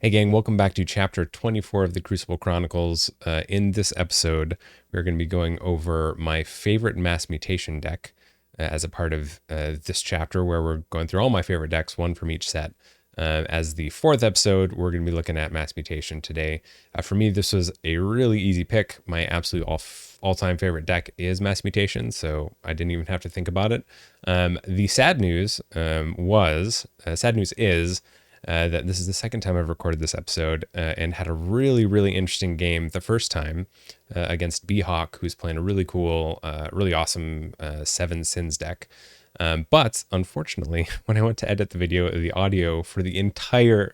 Hey gang, welcome back to chapter 24 of the Crucible Chronicles. In this episode, we're going to be going over my favorite mass mutation deck as a part of this chapter where we're going through all my favorite decks, one from each set. As the fourth episode, we're going to be looking at mass mutation today. For me, this was a really easy pick. My absolute all-time favorite deck is mass mutation, so I didn't even have to think about it. The sad news is that this is the second time I've recorded this episode and had a really, really interesting game the first time against B-Hawk, who's playing a really cool, really awesome Seven Sins deck. But unfortunately, when I went to edit the audio for the entire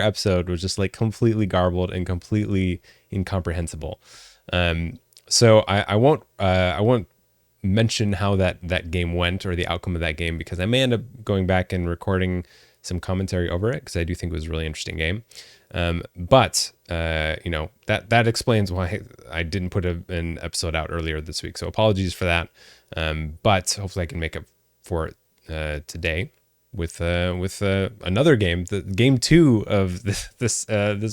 episode was just like completely garbled and completely incomprehensible. So I won't mention how that game went or the outcome of that game, because I may end up going back and recording some commentary over it, because I do think it was a really interesting game. But that explains why I didn't put an episode out earlier this week. So apologies for that. But hopefully I can make up for it today with another game, the game 2 of this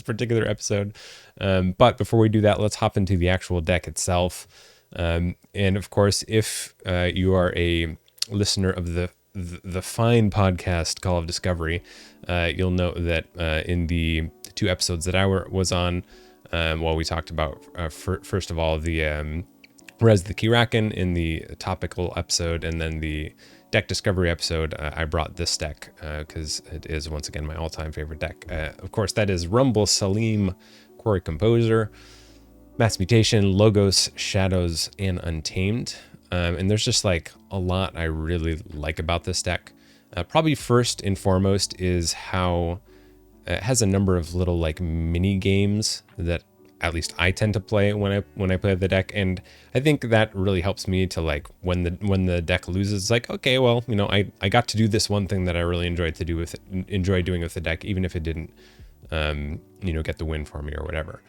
particular episode. But before we do that, let's hop into the actual deck itself. And of course, if you are a listener of the fine podcast Call of Discovery, you'll know that in the 2 episodes that I was on, we talked about first of all the Res the Kirakin in the topical episode, and then the deck discovery episode, I brought this deck because it is once again my all-time favorite deck. Of course, that is Rumble, Salim, Quarry Composer, Mass Mutation, Logos, Shadows, and Untamed. And there's just like a lot I really like about this deck. Probably first and foremost is how it has a number of little like mini games that at least I tend to play when I play the deck, and I think that really helps me to, like, when the deck loses, it's like, okay, well, I got to do this one thing that I really enjoy doing with the deck, even if it didn't get the win for me or whatever.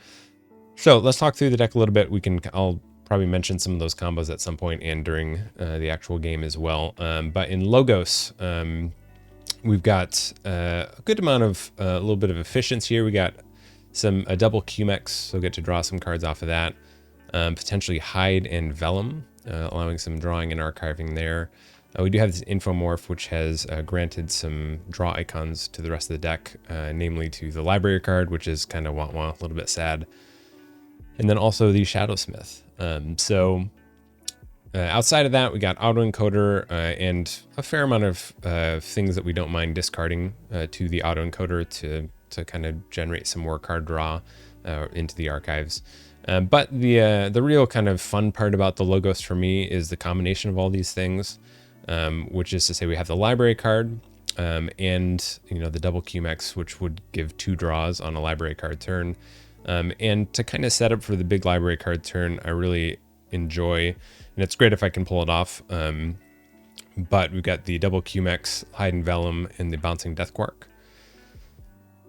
So let's talk through the deck a little bit. I'll probably mention some of those combos at some point and during the actual game as well. But in Logos, we've got a good amount of a little bit of efficiency here. We got a double QMX, so get to draw some cards off of that. Potentially Hide and Vellum, allowing some drawing and archiving there. We do have this Infomorph, which has granted some draw icons to the rest of the deck, namely to the library card, which is kind of a little bit sad. And then also the Shadowsmith. Outside of that, we got autoencoder and a fair amount of things that we don't mind discarding to the autoencoder to kind of generate some more card draw into the archives. But the real kind of fun part about the Logos for me is the combination of all these things, which is to say we have the library card and the double QMX, which would give 2 draws on a library card turn. And to kind of set up for the big library card turn, I really enjoy, and it's great if I can pull it off. But we've got the double QMX, Hide and Vellum, and the Bouncing Death Quark,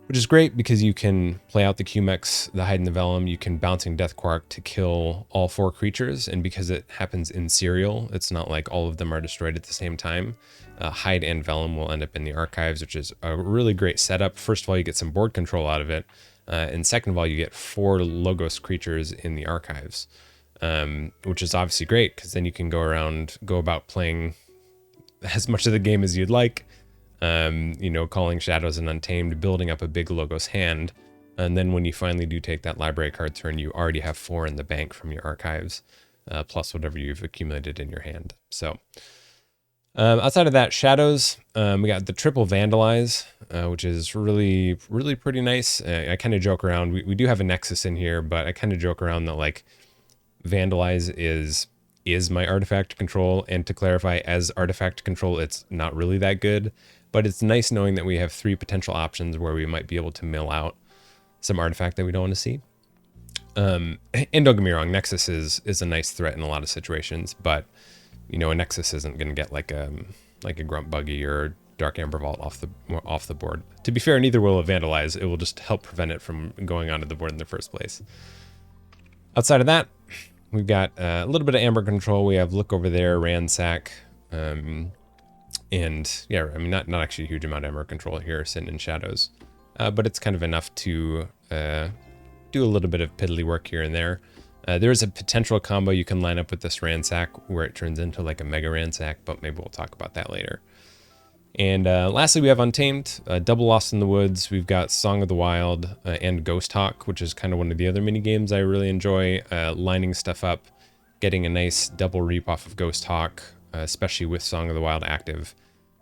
which is great because you can play out the QMX, the Hide and the Vellum, you can Bouncing Death Quark to kill all 4 creatures, and because it happens in serial, it's not like all of them are destroyed at the same time. Hide and Vellum will end up in the archives, which is a really great setup. First of all, you get some board control out of it, and second of all, you get 4 Logos creatures in the archives, which is obviously great because then you can go about playing as much of the game as you'd like. Calling Shadows and Untamed, building up a big Logos hand, and then when you finally do take that library card turn, you already have 4 in the bank from your archives, plus whatever you've accumulated in your hand. So outside of that, Shadows, we got the triple Vandalize, which is really, really pretty nice. I kind of joke around. We do have a Nexus in here, but I kind of joke around that like Vandalize is my artifact control, and to clarify, as artifact control, it's not really that good. But it's nice knowing that we have 3 potential options where we might be able to mill out some artifact that we don't want to see. And don't get me wrong, Nexus is a nice threat in a lot of situations, but a Nexus isn't going to get like a Grunt Buggy or Dark Amber Vault off the board. To be fair, neither will a Vandalize. It will just help prevent it from going onto the board in the first place. Outside of that, we've got a little bit of Amber control. We have Look Over There, Ransack. And yeah, I mean, not actually a huge amount of Amber control here sitting in Shadows. but it's kind of enough to do a little bit of piddly work here and there. There is a potential combo you can line up with this Ransack where it turns into like a Mega Ransack, but maybe we'll talk about that later. And lastly, we have Untamed, Double Lost in the Woods. We've got Song of the Wild and Ghost Hawk, which is kind of one of the other mini games I really enjoy. Lining stuff up, getting a nice double reap off of Ghost Hawk, especially with Song of the Wild active,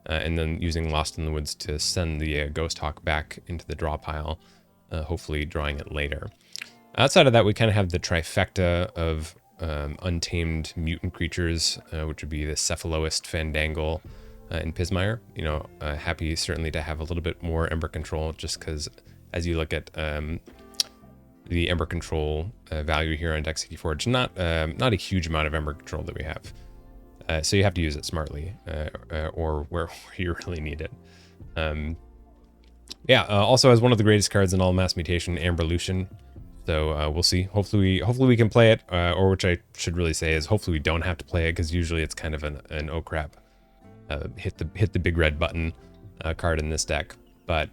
and then using Lost in the Woods to send the Ghost Hawk back into the draw pile, hopefully drawing it later. Outside of that, we kind of have the trifecta of untamed mutant creatures, which would be the Cephaloist, Fandangle, and Pismire. You know, happy certainly to have a little bit more Ember Control, just because as you look at the Ember Control value here on Dex KeyForge, not a huge amount of Ember Control that we have. So you have to use it smartly, or where you really need it. Also has one of the greatest cards in all Mass Mutation, Amberlution. So we'll see. Hopefully we can play it, or which I should really say is hopefully we don't have to play it, because usually it's kind of an oh crap, hit the big red button card in this deck. But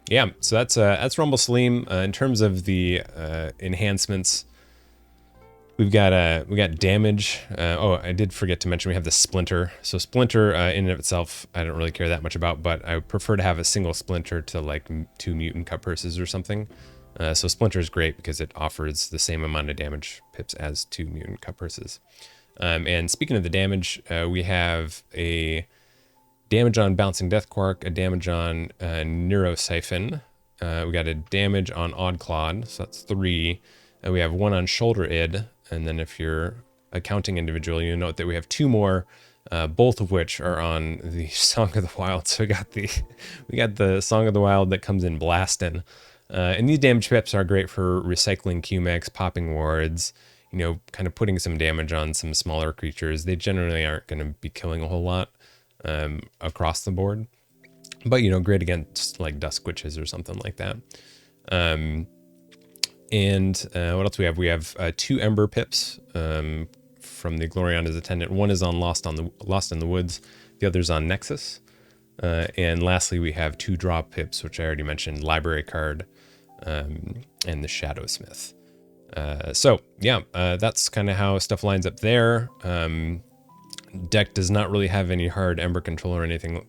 yeah, so that's Rumble Salim. In terms of the enhancements, we got damage. Oh, I did forget to mention we have the Splinter. So Splinter in and of itself, I don't really care that much about, but I prefer to have a single Splinter to like 2 Mutant Cut Purses or something. So Splinter is great because it offers the same amount of damage pips as 2 Mutant Cut Purses. And speaking of the damage, we have a damage on Bouncing Death Quark, a damage on Neurosiphon. We got a damage on Odd Clod, so that's 3. And we have 1 on Shoulder Id. And then if you're a counting individual, you note that we have 2 more, both of which are on the Song of the Wild. So we got the Song of the Wild that comes in blasting. And these damage pips are great for recycling QMX, popping wards, you know, kind of putting some damage on some smaller creatures. They generally aren't going to be killing a whole lot across the board, but, you know, great against like Dusk Witches or something like that. And what else we have? We have 2 Ember pips from the Gloriana's Attendant. One is on Lost in the Woods. The other's on Nexus. And lastly, we have 2 draw pips, which I already mentioned, Library Card and the Shadowsmith. So yeah, that's kind of how stuff lines up there. Deck does not really have any hard Ember Control or anything,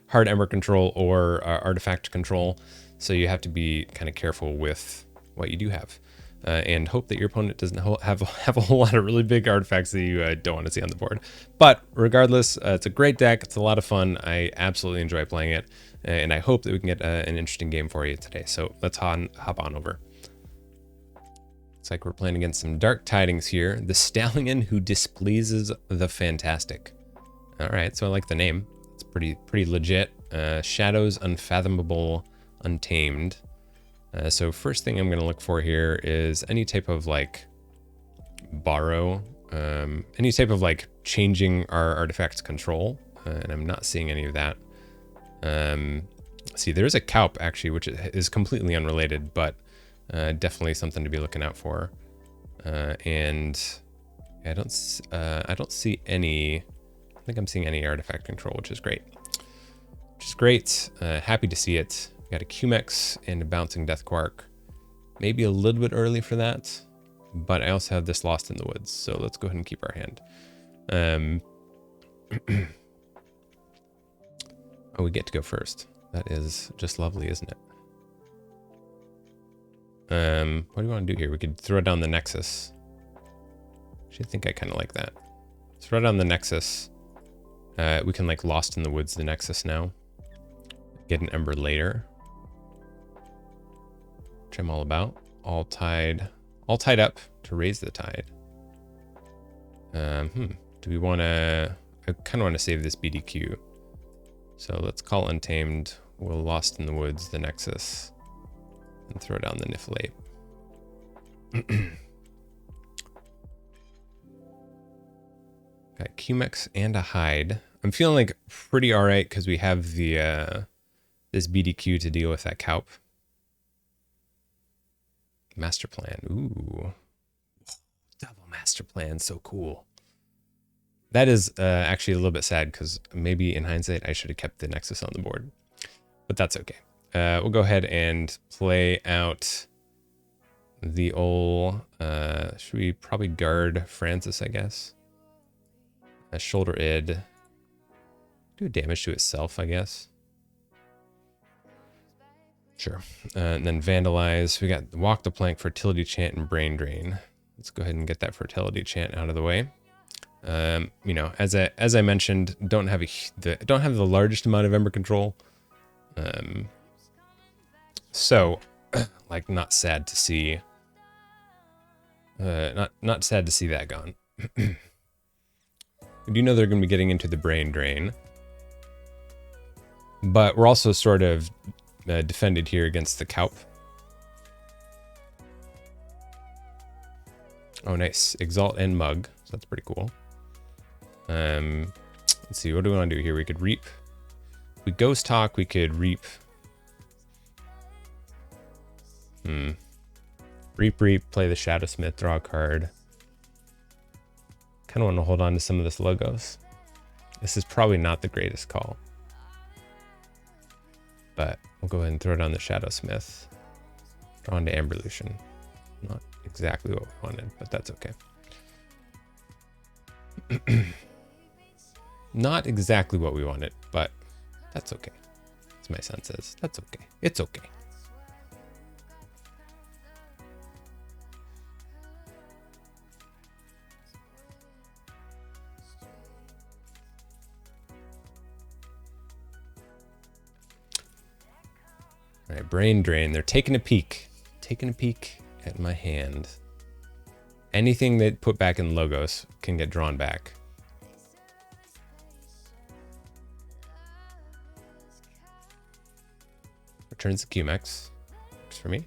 hard Ember Control or Artifact Control. So you have to be kind of careful with what you do have. And hope that your opponent doesn't have a whole lot of really big artifacts that you don't want to see on the board. But regardless, it's a great deck. It's a lot of fun. I absolutely enjoy playing it. And I hope that we can get an interesting game for you today. So let's hop on over. Looks like we're playing against some Dark Tidings here. The Stallion Who Displeases the Fantastic. All right, so I like the name. It's pretty legit. Shadows Unfathomable Untamed. So first thing I'm going to look for here is any type of like borrow, any type of like changing our artifact's control, and I'm not seeing any of that. See, there is a Kaup actually, which is completely unrelated, but definitely something to be looking out for. And I don't see any. I don't think I'm seeing any artifact control, which is great. Happy to see it. Got a QMX and a Bouncing Death Quark. Maybe a little bit early for that, but I also have this Lost in the Woods, so let's go ahead and keep our hand. Oh, we get to go first. That is just lovely, isn't it? What do you want to do here? We could throw down the Nexus. Actually, I think I kind of like that. Throw down the Nexus. We can like Lost in the Woods the Nexus now. Get an Ember later. Which I'm all about. All tied up to raise the tide. Do we want to? I kind of want to save this BDQ. So let's call Untamed. We'll Lost in the Woods the Nexus, and throw down the Niflate. Got QMX and a Hide. I'm feeling like pretty all right because we have the this BDQ to deal with that Kaup. Master Plan. Ooh. Double Master Plan. So cool. That is actually a little bit sad because maybe in hindsight I should have kept the Nexus on the board. But that's okay. we'll go ahead and play out the old, should we probably guard Francis, I guess? A shoulder id. Do damage to itself, I guess. Sure. And then vandalize. We got walk the plank, fertility chant, and brain drain. Let's go ahead and get that fertility chant out of the way. You know, as I mentioned, don't have the largest amount of Ember control. So like not sad to see not sad to see that gone. We do know they're going to be getting into the brain drain, but we're also sort of defended here against the Kaup. Oh, nice. Exalt and Mug. So that's pretty cool. Let's see. What do we want to do here? We could Reap. If we Ghost Talk, we could Reap. Reap, play the Shadowsmith, draw a card. Kind of want to hold on to some of this Logos. This is probably not the greatest call. But we'll go ahead and throw down the Shadowsmith. Draw into Amberlution. Not exactly what we wanted, but that's okay. Not exactly what we wanted, but that's okay. As my son says, that's okay. It's okay. All right, brain drain. They're taking a peek. Taking a peek at my hand. Anything they put back in Logos can get drawn back. Returns the QMX. Works for me.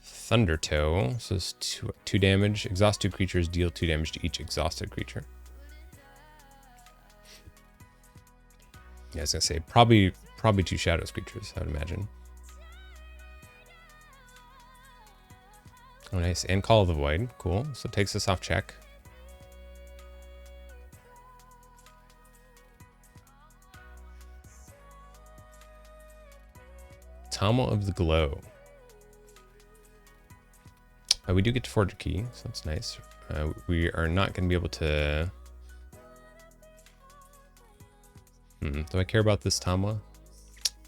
Thundertoe. So it's two damage. Exhaust 2 creatures. Deal 2 damage to each exhausted creature. Yeah, I was gonna say probably 2 Shadows creatures, I would imagine. Oh, nice. And Call of the Void. Cool. So it takes us off check. Tomo of the Glow. We do get to forge a key, so that's nice. We are not going to be able to... Do I care about this Tomo?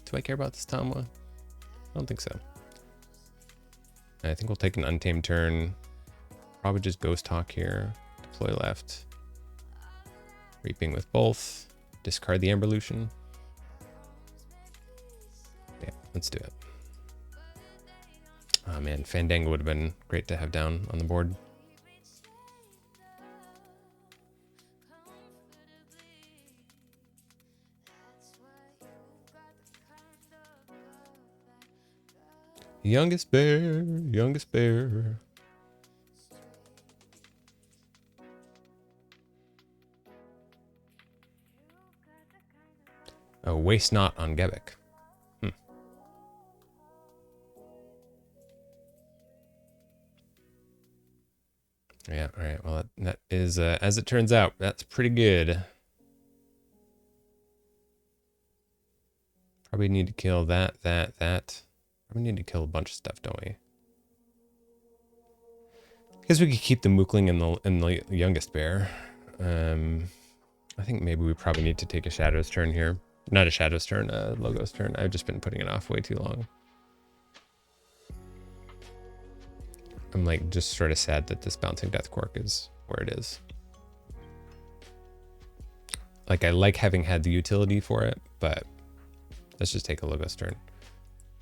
Do I care about this Tomo? I don't think so. I think we'll take an Untamed turn. Probably just Ghost Talk here. Deploy left. Reaping with both. Discard the Amberlution. Yeah, let's do it. Oh man, Fandango would have been great to have down on the board. Youngest bear, youngest bear. Oh, waste not on Gebek. Yeah, all right. Well, that is, as it turns out, that's pretty good. Probably need to kill that. Probably need to kill a bunch of stuff, don't we? I guess we could keep the Mookling and the youngest bear. I think maybe we probably need to take a Shadows turn here. Not a Shadows turn, a Logos turn. I've just been putting it off way too long. I'm like just sort of sad that this Bouncing Death Quark is where it is. Like I like having had the utility for it, but let's just take a Logos turn.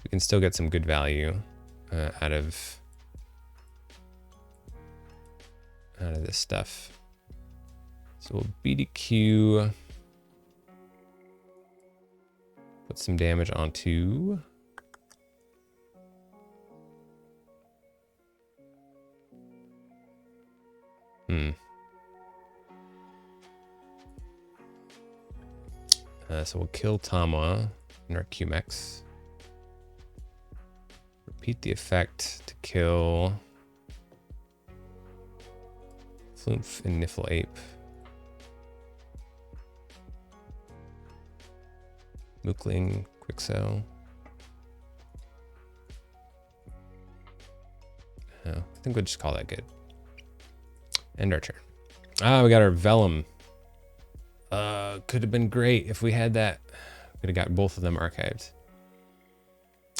We can still get some good value out of this stuff. So we'll BDQ, put some damage onto so we'll kill Tama in our QMX. Repeat the effect to kill Flumph and Niffle Ape. Mookling, Quixo. Oh, I think we'll just call that good. End our turn. Ah, we got our Vellum. Could have been great if we had that. Could have got both of them archived.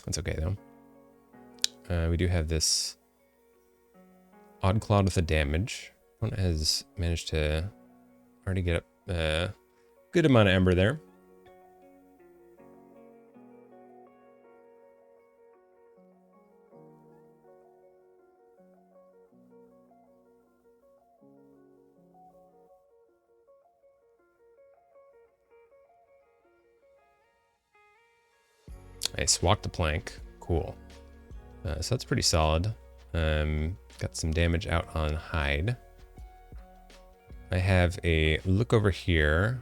That's okay though. We do have this Odd Cloud with a damage. One has managed to already get up a good amount of Ember there. Nice, walk the plank. Cool. So that's pretty solid. Got some damage out on Hide. I have a look over here.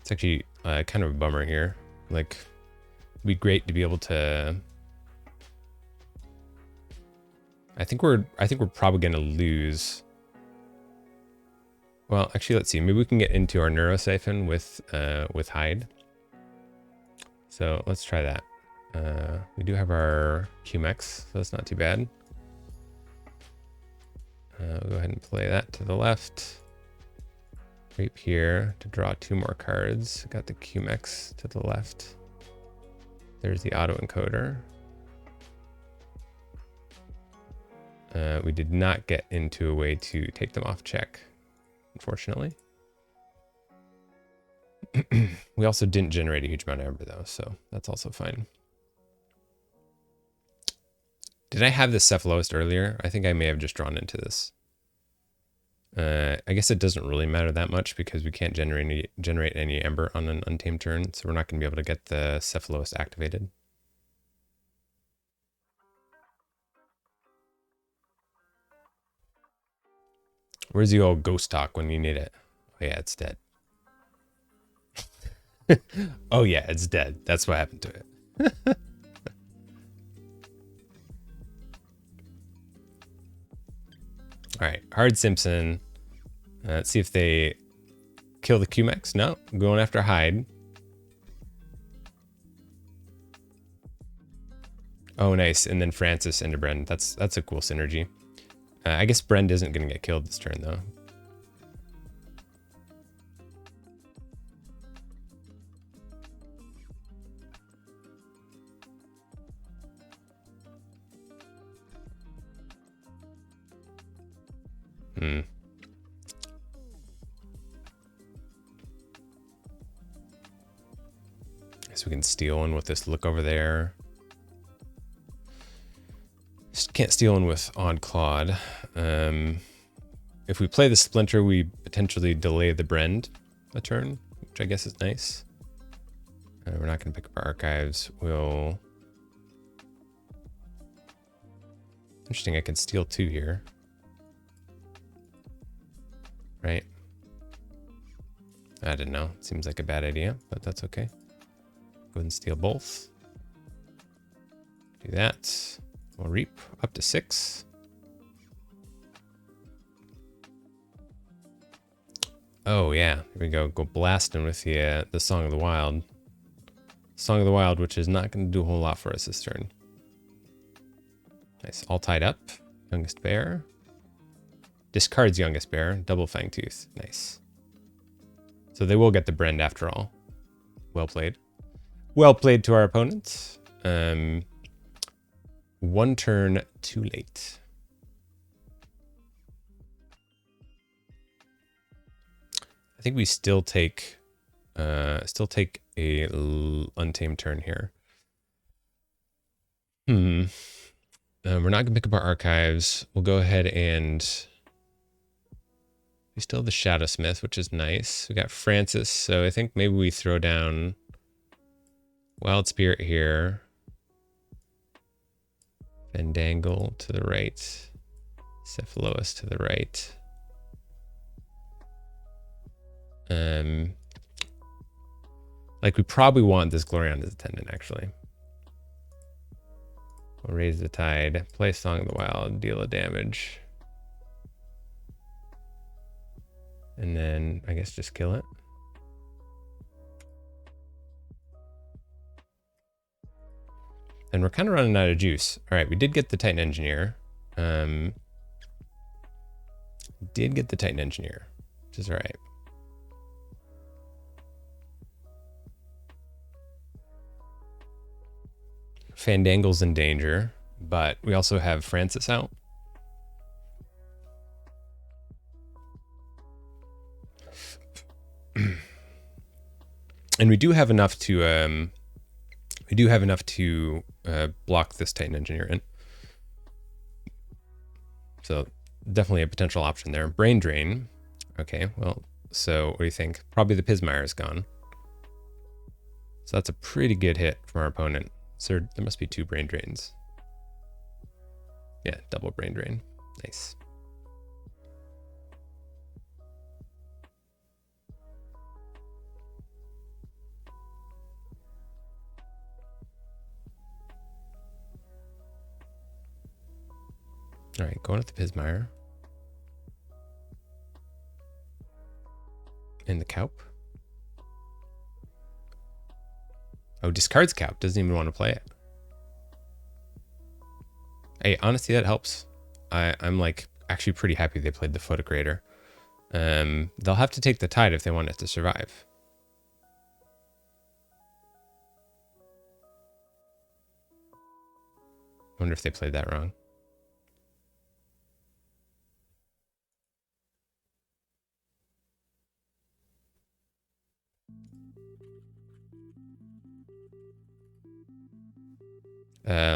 It's actually kind of a bummer here. Like, it'd be great to be able to. I think we're probably gonna lose. Well, actually, let's see. Maybe we can get into our Neurosiphon with Hide. So let's try that. We do have our QMX, so that's not too bad. We'll go ahead and play that to the left. Rape here to draw 2 more cards. Got the QMX to the left. There's the autoencoder. We did not get into a way to take them off check, unfortunately. We also didn't generate a huge amount of Ember though, so that's also fine. Did I have this Cephaloist earlier? I think I may have just drawn into this. I guess it doesn't really matter that much because we can't generate any Ember on an untamed turn, so we're not going to be able to get the Cephaloist activated. Where's the old ghost talk when you need it? Oh yeah, it's dead. Oh yeah, it's dead. That's what happened to it. All right, Hard Simpson. Let's see if they kill the QMX. No, I'm going after Hide. Oh, nice. And then Francis into Bren. That's a cool synergy. I guess Bren isn't going to get killed this turn, though. Guess we can steal one with this look over there. Just can't steal one with Odd Claude. If we play the Splinter, we potentially delay the Brend a turn, which I guess is nice. We're not going to pick up our archives. We'll... Interesting, I could steal 2 here. Right? I don't know. Seems like a bad idea, but that's okay. Go ahead and steal both. Do that. We'll reap up to 6. Oh yeah, here we go. Go blasting with the Song of the Wild. Song of the Wild, which is not going to do a whole lot for us this turn. Nice, all tied up. Youngest Bear. Discards Youngest Bear. Double Fangtooth. Nice. So they will get the Brend after all. Well played. Well played to our opponents. 1 turn too late. I think we still take a untamed turn here. We're not gonna pick up our archives. We'll go ahead and we still have the Shadowsmith, which is nice. We got Francis, so I think maybe we throw down Wild Spirit here. Fandangle to the right. Cephaloist to the right. Like we probably want this Glorion's Attendant actually. We'll raise the tide, play Song of the Wild, deal a damage. And then I guess just kill it. And we're kind of running out of juice. All right, we did get the Titan Engineer. Which is all right. Fandangle's in danger, but we also have Francis out. And we do have enough to block this Titan Engineer in. So definitely a potential option there. Brain Drain. Okay, well, so what do you think? Probably the Pismire is gone. So that's a pretty good hit from our opponent. So there must be 2 Brain Drains. Yeah, double Brain Drain. Nice. All right, going with the Pismire. And the Kaup. Oh, discards Kaup. Doesn't even want to play it. Hey, honestly, that helps. I'm like actually pretty happy they played the Photogrator. They'll have to take the Tide if they want it to survive. Wonder if they played that wrong.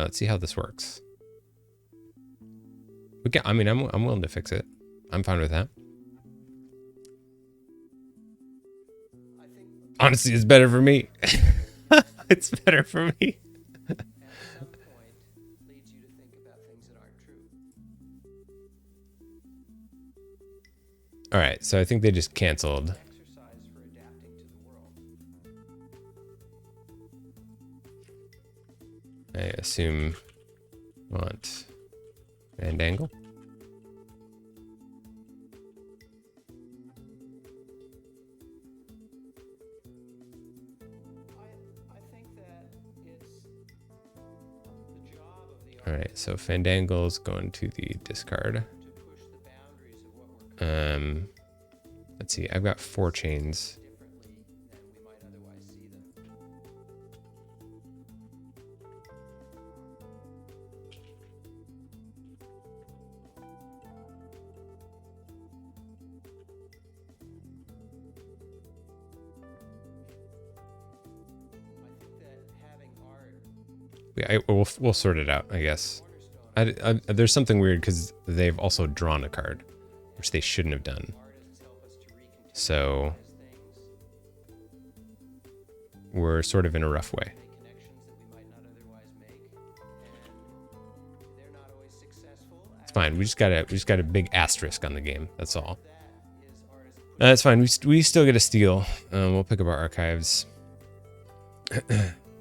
Let's see how this works. I mean, I'm willing to fix it. I'm fine with that. Honestly, it's better for me. It's better for me. All right, so I think they just canceled. I assume want Fandangle. All right, so Fandangle's going to the discard. Let's see, I've got 4 chains. Yeah, we'll sort it out, I guess. There's something weird because they've also drawn a card, which they shouldn't have done. So we're sort of in a rough way. It's fine. We just got a big asterisk on the game. That's all. That's fine. We still get a steal. We'll pick up our archives.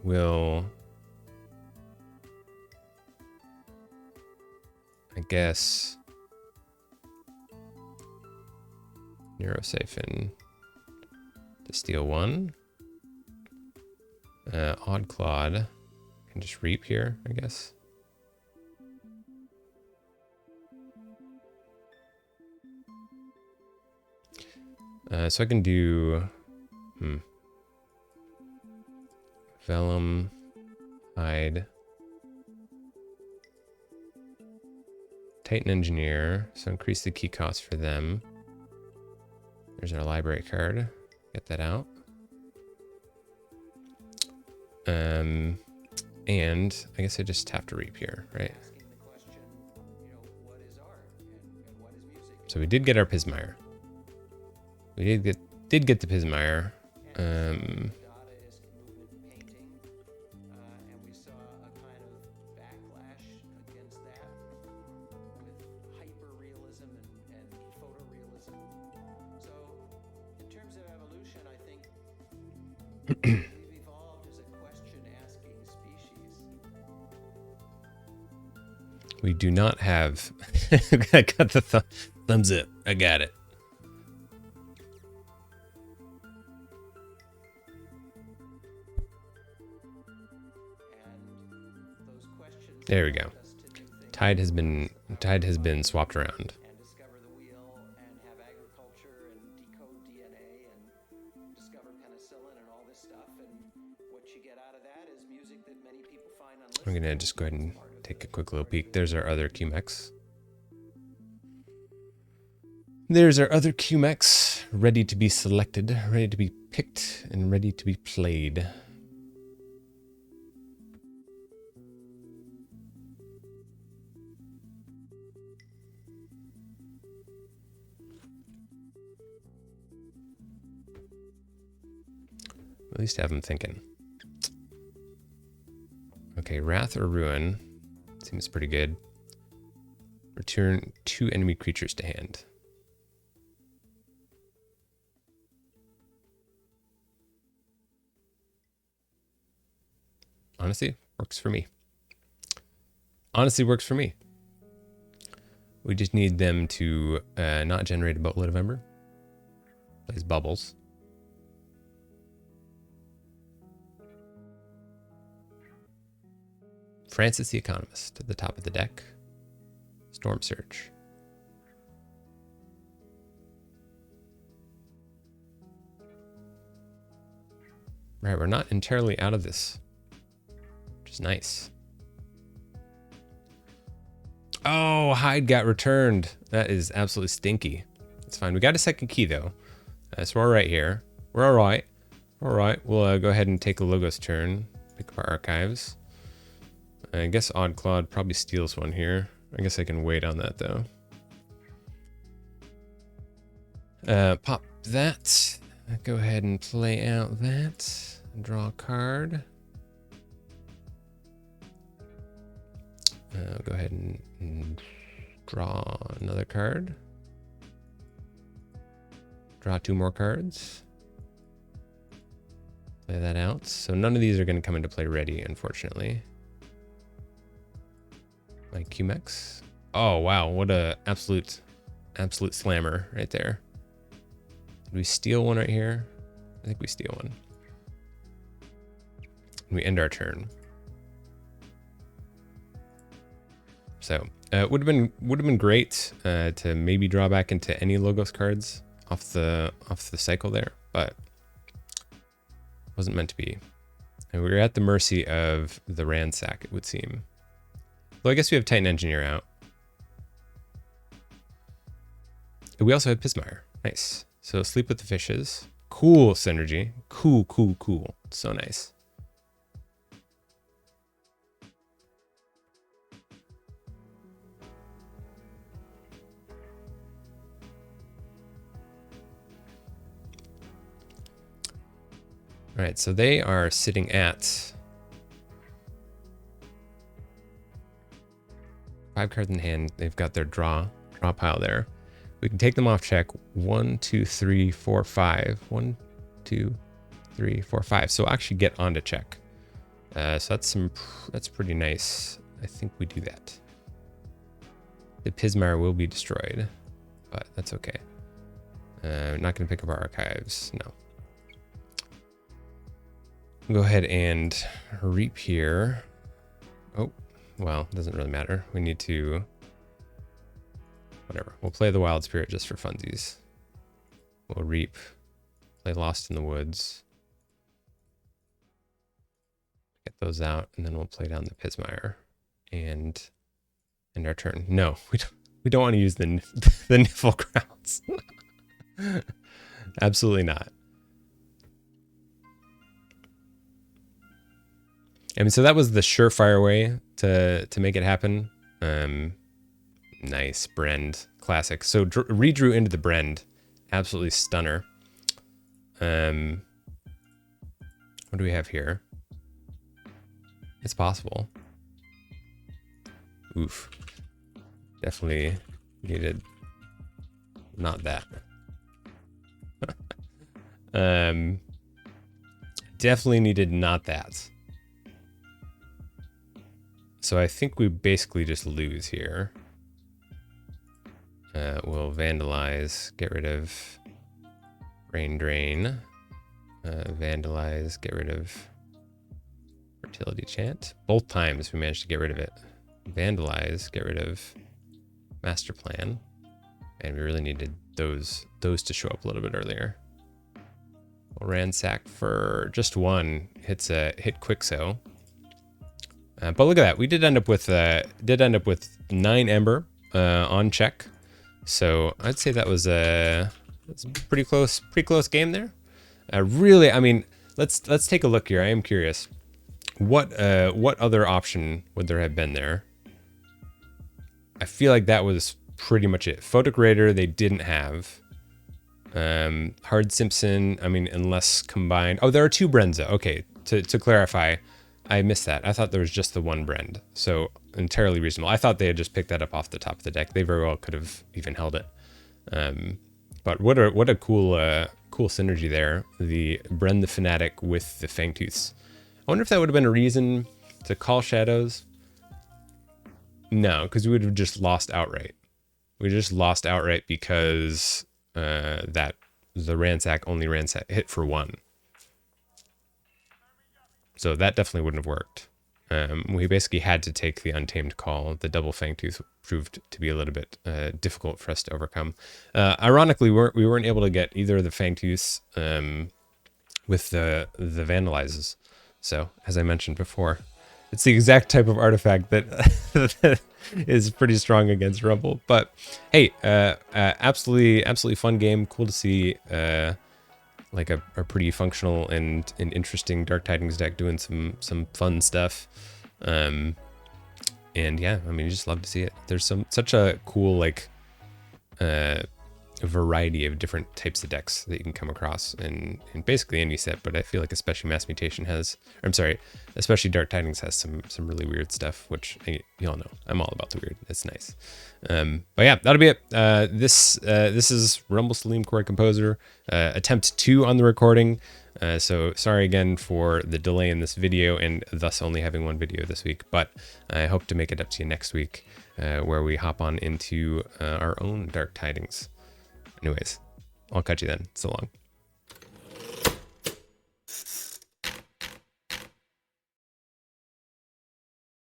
We'll, I guess, Neurosiphon to steal 1. Odd Clawed can just reap here, I guess. So I can do Vellum, Hide, Titan Engineer, so increase the key cost for them. There's our library card. Get that out. And I guess I just have to reap here, right? So we did get our Pismire. We did get the Pismire. We do not have. I got the thumbs up. I got it. There we go. Tide has been swapped around. And discover the wheel and have agriculture and decode DNA and discover penicillin and all this stuff. And what you get out of that is music that many people find unlistenable. I'm gonna just go ahead and take a quick little peek. There's our other QMEX. There's our other QMEX, ready to be selected, ready to be picked, and ready to be played. At least have them thinking. Okay, Wrath or Ruin. Seems pretty good. Return 2 enemy creatures to hand. Honestly, works for me. Honestly, works for me. We just need them to not generate a Boatload of Ember. Plays Bubbles. Francis the Economist at the top of the deck. Storm Surge. Right, we're not entirely out of this, which is nice. Oh, Hyde got returned. That is absolutely stinky. It's fine. We got a second key, though. So we're right here. We're all right. All right. We'll go ahead and take a Logos turn. Pick up our archives. I guess Odd Claude probably steals one here. I guess I can wait on that, though. Pop that. Go ahead and play out that. Draw a card. Go ahead and draw another card. Draw 2 more cards. Play that out. So none of these are going to come into play ready, unfortunately. My QMEX. Oh, wow. What a absolute slammer right there. Did we steal one right here? I think we steal one. And we end our turn. So it would have been great to maybe draw back into any Logos cards off the cycle there, but wasn't meant to be. And we were at the mercy of the Ransack, it would seem. Well, I guess we have Titan Engineer out. We also have Pismire. Nice. So Sleep with the Fishes. Cool synergy. Cool. So nice. All right, so they are sitting at 5 cards in hand. They've got their draw pile there. We can take them off check. 1, 2, 3, 4, 5. 1, 2, 3, 4, 5. So we'll actually get onto check. So that's pretty nice. I think we do that. The Pismire will be destroyed, but that's okay. Not going to pick up our archives. No. Go ahead and reap here. Oh, well, doesn't really matter. We need to, whatever. We'll play the Wild Spirit just for funsies. We'll reap, play Lost in the Woods. Get those out, and then we'll play down the Pismire and end our turn. No, we don't want to use the Niffle Crowns. Absolutely not. I mean, so that was the surefire way to make it happen. Nice, Brend, classic. So redrew into the Brend, absolutely stunner. What do we have here? It's possible. Oof, definitely needed not that. Definitely needed not that. So I think we basically just lose here. We'll vandalize, get rid of Rain Drain. Vandalize, get rid of Fertility Chant. Both times we managed to get rid of it. vandalize, get rid of master plan. And we really needed those to show up a little bit earlier. We'll ransack for just one. Hit quick so. But look at that. We did end up with 9 ember on check. So I'd say that was that's a pretty close game there. Really, I mean, let's take a look here. I am curious. What other option would there have been there? I feel like that was pretty much it. Photograder they didn't have. Hard Simpson, I mean, unless combined. Oh, there are 2 Brenza. Okay, to clarify, I missed that. I thought there was just the 1 Brend. So entirely reasonable. I thought they had just picked that up off the top of the deck. They very well could have even held it. But what a cool synergy there. The Bren the Fanatic with the Fangtooths. I wonder if that would have been a reason to call Shadows. No, because we would have just lost outright. We just lost outright because that the ransack only hit for 1. So that definitely wouldn't have worked. We basically had to take the Untamed call. The double Fangtooth proved to be a little bit difficult for us to overcome. Ironically, we weren't able to get either of the Fangtooths with the Vandalizes. So, as I mentioned before, it's the exact type of artifact that, that is pretty strong against Rumble. But hey, absolutely fun game. Cool to see like a pretty functional and interesting Dark Tidings deck doing some fun stuff. And yeah, I mean, you just love to see it. There's such a cool like variety of different types of decks that you can come across in basically any set, but I feel like especially Mass Mutation especially Dark Tidings has some really weird stuff, which you all know I'm all about the weird. It's nice. But yeah, that'll be it. This is Rumble Salim Core Composer, attempt 2 on the recording. So sorry again for the delay in this video and thus only having 1 video this week, but I hope to make it up to you next week, where we hop on into our own Dark Tidings. Anyways, I'll catch you then. So long.